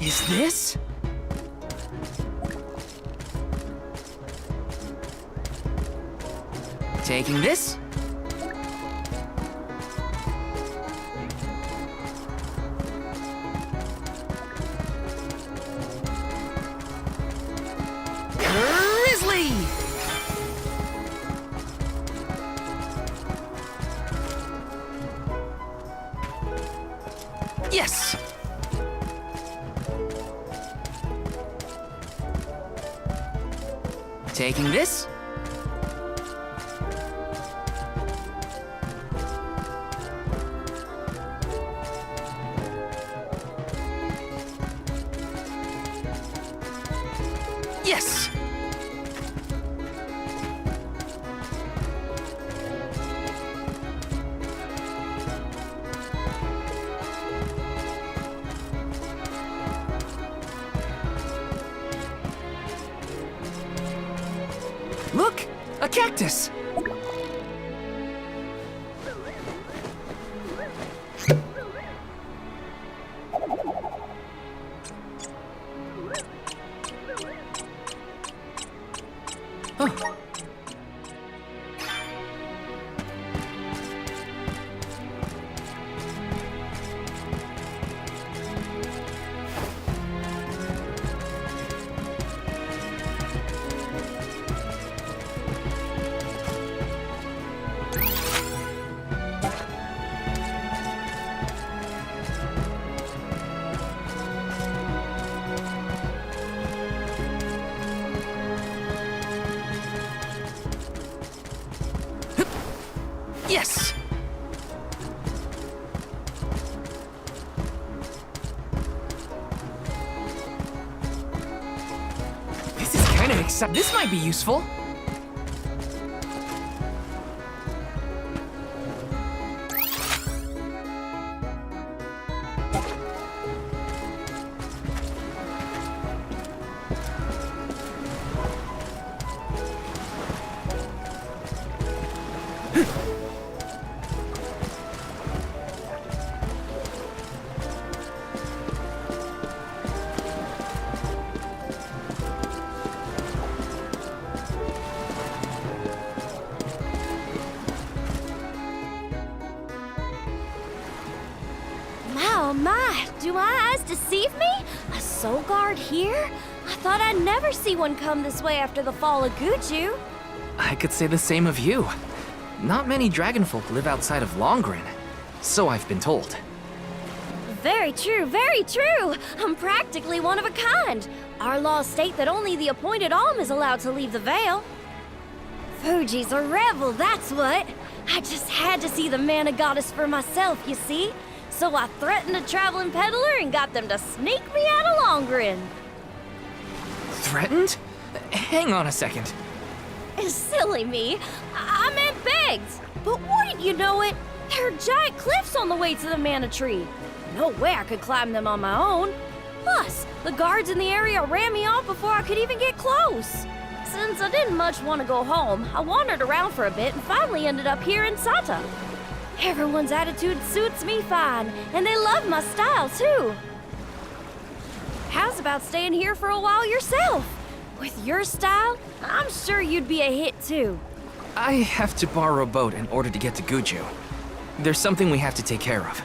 Is this? Taking this? Grizzly! Yes! Taking this? Yes! Look! A cactus! Huh. Yes! This is kind of exciting. This might be useful. Oh my, do my eyes deceive me? A soul guard here? I thought I'd never see one come this way after the fall of Guju. I could say the same of you. Not many dragonfolk live outside of Longren, so I've been told. Very true, very true. I'm practically one of a kind. Our laws state that only the appointed Alm is allowed to leave the Vale. Fuji's a rebel, that's what. I just had to see the mana goddess for myself, you see. So I threatened a traveling peddler and got them to sneak me out of Longren. Threatened? Hang on a second. Silly me. I meant begged. But wouldn't you know it? There are giant cliffs on the way to the mana tree. No way I could climb them on my own. Plus, the guards in the area ran me off before I could even get close. Since I didn't much want to go home, I wandered around for a bit and finally ended up here in Sata. Everyone's attitude suits me fine, and they love my style too. How's about staying here for a while yourself? With your style, I'm sure you'd be a hit too. I have to borrow a boat in order to get to Guju. There's something we have to take care of.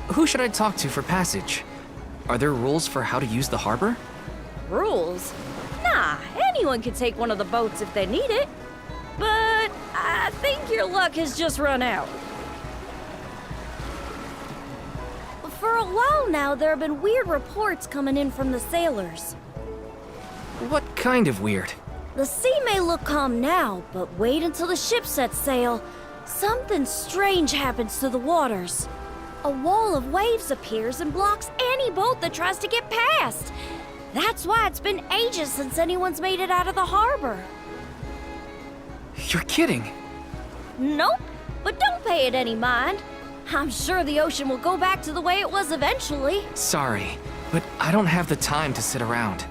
Who should I talk to for passage? Are there rules for how to use the harbor? Rules? Nah, anyone can take one of the boats if they need it. But I think your luck has just run out. For a while now, there have been weird reports coming in from the sailors. What kind of weird? The sea may look calm now, but wait until the ship sets sail. Something strange happens to the waters. A wall of waves appears and blocks any boat that tries to get past. That's why it's been ages since anyone's made it out of the harbor. You're kidding. Nope, but don't pay it any mind. I'm sure the ocean will go back to the way it was eventually. Sorry, but I don't have the time to sit around.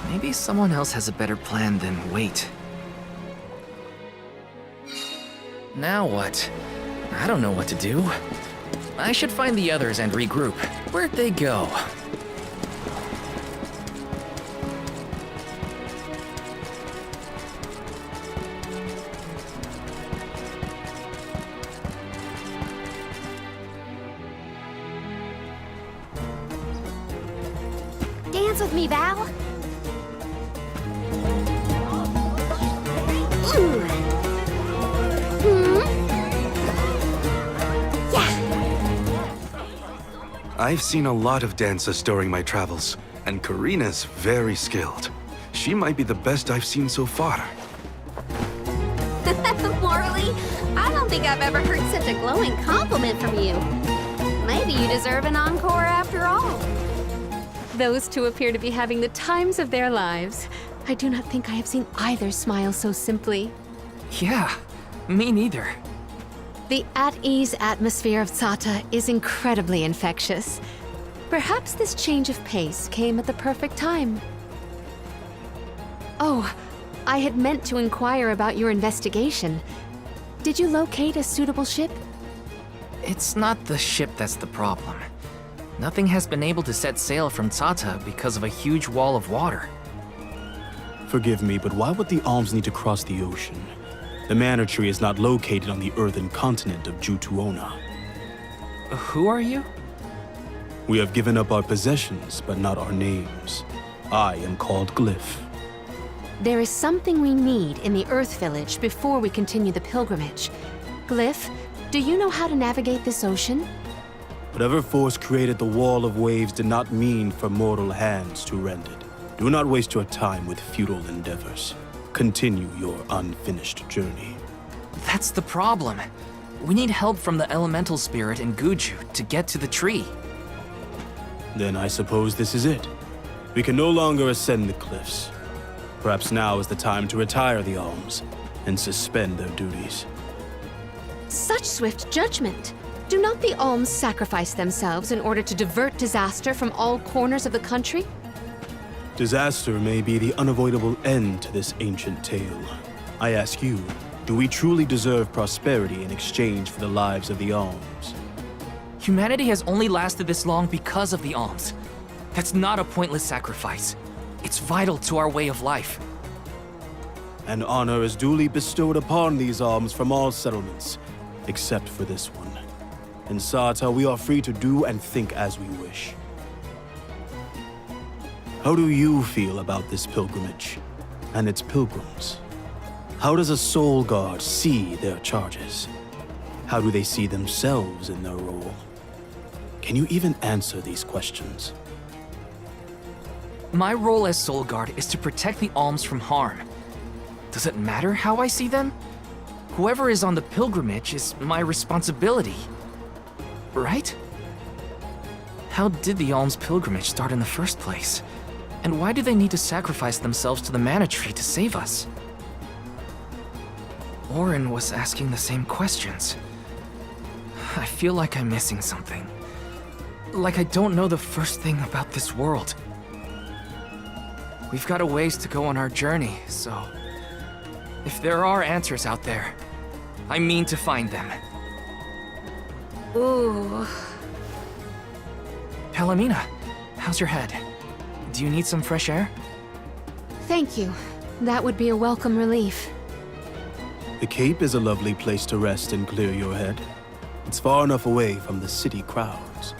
Maybe someone else has a better plan than wait. Now what? I don't know what to do. I should find the others and regroup. Where'd they go? Dance with me, Val. I've seen a lot of dancers during my travels, and Karina's very skilled. She might be the best I've seen so far. Morley, I don't think I've ever heard such a glowing compliment from you. Maybe you deserve an encore after all. Those two appear to be having the times of their lives. I do not think I have seen either smile so simply. Yeah, me neither. The at-ease atmosphere of Sata is incredibly infectious. Perhaps this change of pace came at the perfect time. Oh, I had meant to inquire about your investigation. Did you locate a suitable ship? It's not the ship that's the problem. Nothing has been able to set sail from Tsata because of a huge wall of water. Forgive me, but why would the Alms need to cross the ocean? The Manor Tree is not located on the earthen continent of Jutuona. Who are you? We have given up our possessions, but not our names. I am called Glyph. There is something we need in the Earth Village before we continue the pilgrimage. Glyph, do you know how to navigate this ocean? Whatever force created the wall of waves did not mean for mortal hands to rend it. Do not waste your time with futile endeavors. Continue your unfinished journey. That's the problem. We need help from the elemental spirit in Guju to get to the tree. Then I suppose this is it. We can no longer ascend the cliffs. Perhaps now is the time to retire the Alms and suspend their duties. Such swift judgment! Do not the Alms sacrifice themselves in order to divert disaster from all corners of the country? Disaster may be the unavoidable end to this ancient tale. I ask you, do we truly deserve prosperity in exchange for the lives of the Alms? Humanity has only lasted this long because of the alms. That's not a pointless sacrifice. It's vital to our way of life. An honor is duly bestowed upon these Alms from all settlements, except for this one. In Sarta, we are free to do and think as we wish. How do you feel about this pilgrimage and its pilgrims? How does a soul guard see their charges? How do they see themselves in their role? Can you even answer these questions? My role as Soul Guard is to protect the alms from harm. Does it matter how I see them? Whoever is on the pilgrimage is my responsibility. Right? How did the alms pilgrimage start in the first place? And why do they need to sacrifice themselves to the Mana Tree to save us? Orin was asking the same questions. I feel like I'm missing something. Like I don't know the first thing about this world. We've got a ways to go on our journey, so... if there are answers out there, I mean to find them. Ooh. Palomina, how's your head? Do you need some fresh air? Thank you. That would be a welcome relief. The Cape is a lovely place to rest and clear your head. It's far enough away from the city crowds.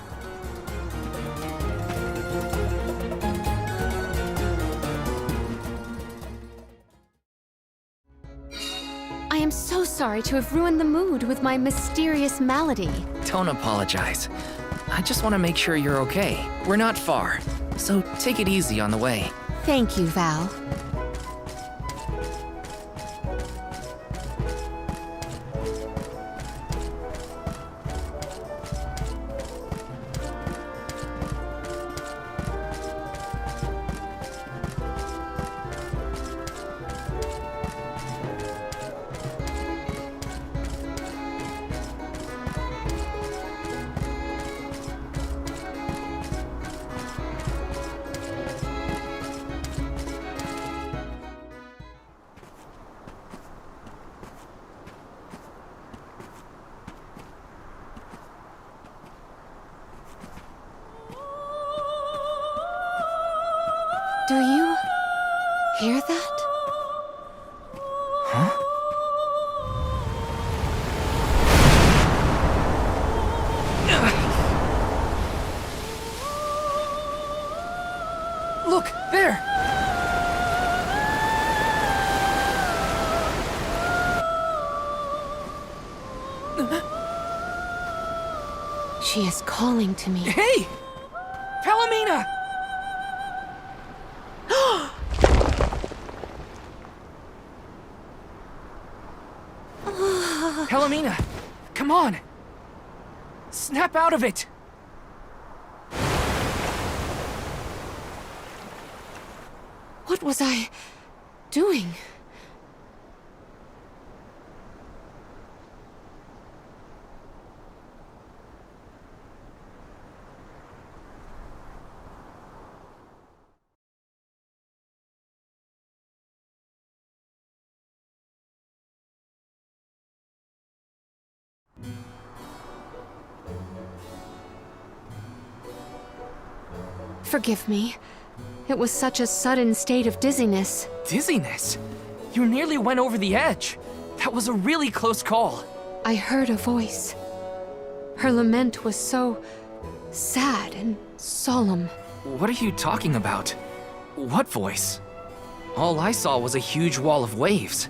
I am so sorry to have ruined the mood with my mysterious malady. Don't apologize. I just want to make sure you're okay. We're not far, so take it easy on the way. Thank you, Val. Do you hear that? Huh? Look, there! She is calling to me. Hey! Palomina! Palomina, come on! Snap out of it! What was I doing? Forgive me. It was such a sudden state of dizziness. Dizziness? You nearly went over the edge. That was a really close call. I heard a voice. Her lament was so sad and solemn. What are you talking about? What voice? All I saw was a huge wall of waves.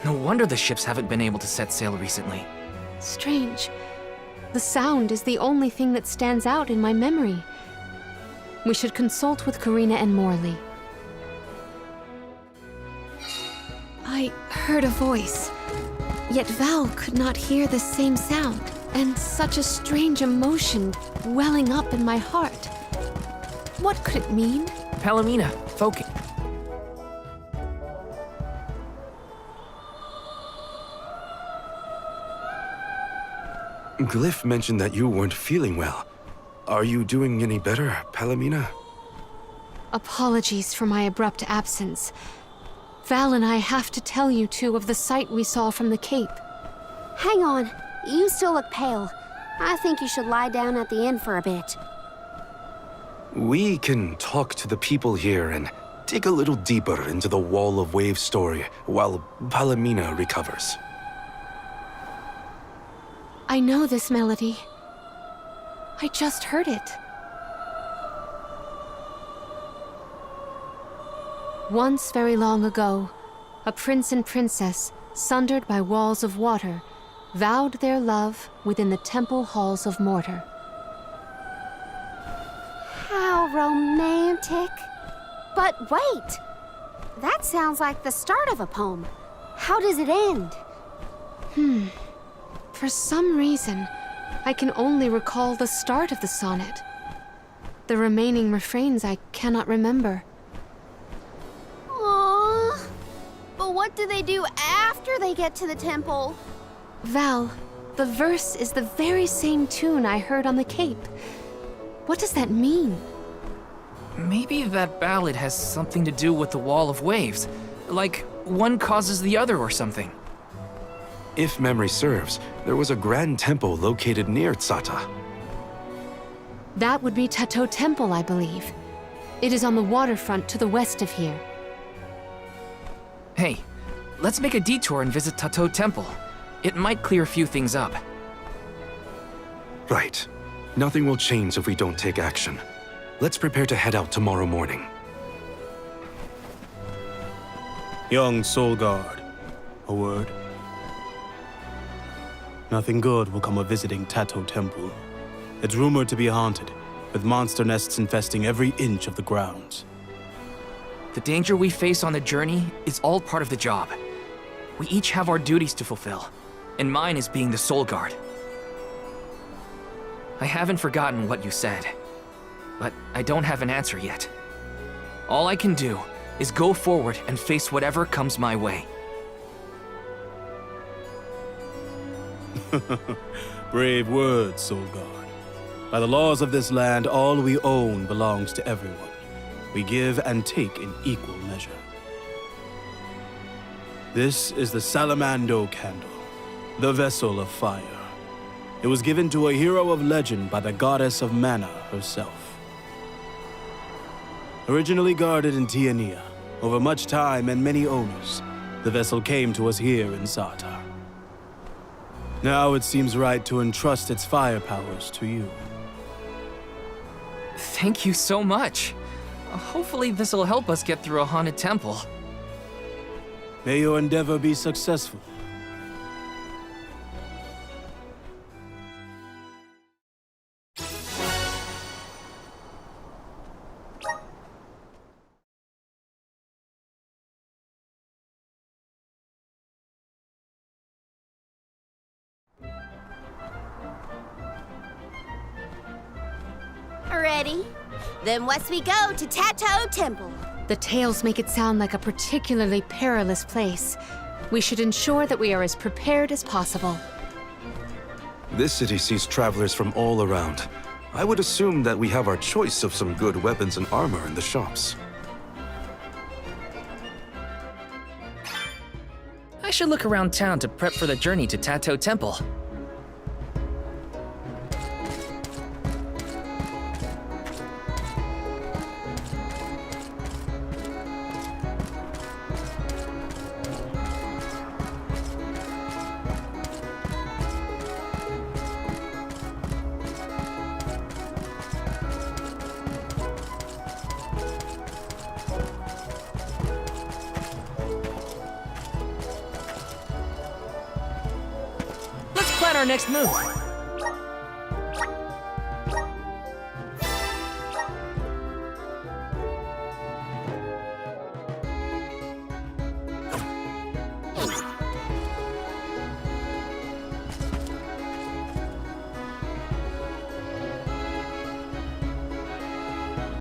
No wonder the ships haven't been able to set sail recently. Strange. The sound is the only thing that stands out in my memory. We should consult with Karina and Morley. I heard a voice, yet Val could not hear the same sound, and such a strange emotion welling up in my heart. What could it mean? Palomina, focus. Glyph mentioned that you weren't feeling well. Are you doing any better, Palomina? Apologies for my abrupt absence. Val and I have to tell you two of the sight we saw from the Cape. Hang on. You still look pale. I think you should lie down at the inn for a bit. We can talk to the people here and dig a little deeper into the Wall of Waves story while Palomina recovers. I know this melody. I just heard it. Once very long ago, a prince and princess, sundered by walls of water, vowed their love within the temple halls of mortar. How romantic. But wait! That sounds like the start of a poem. How does it end? For some reason, I can only recall the start of the sonnet. The remaining refrains I cannot remember. Aww. But what do they do after they get to the temple? Val, the verse is the very same tune I heard on the Cape. What does that mean? Maybe that ballad has something to do with the Wall of Waves. Like, one causes the other or something. If memory serves, there was a grand temple located near Tsata. That would be Tato Temple, I believe. It is on the waterfront to the west of here. Hey, let's make a detour and visit Tato Temple. It might clear a few things up. Right. Nothing will change if we don't take action. Let's prepare to head out tomorrow morning. Young Soul Guard, a word? Nothing good will come of visiting Tato Temple. It's rumored to be haunted, with monster nests infesting every inch of the grounds. The danger we face on the journey is all part of the job. We each have our duties to fulfill, and mine is being the Soul Guard. I haven't forgotten what you said, but I don't have an answer yet. All I can do is go forward and face whatever comes my way. Brave words, Soul Guard. By the laws of this land, all we own belongs to everyone. We give and take in equal measure. This is the Salamando Candle, the vessel of fire. It was given to a hero of legend by the goddess of mana herself. Originally guarded in Tiania, over much time and many owners, the vessel came to us here in Sata. Now it seems right to entrust its fire powers to you. Thank you so much. Hopefully this'll help us get through a haunted temple. May your endeavor be successful. Ready? Then west we go to Tato Temple. The tales make it sound like a particularly perilous place. We should ensure that we are as prepared as possible. This city sees travelers from all around. I would assume that we have our choice of some good weapons and armor in the shops. I should look around town to prep for the journey to Tato Temple. Plan our next move.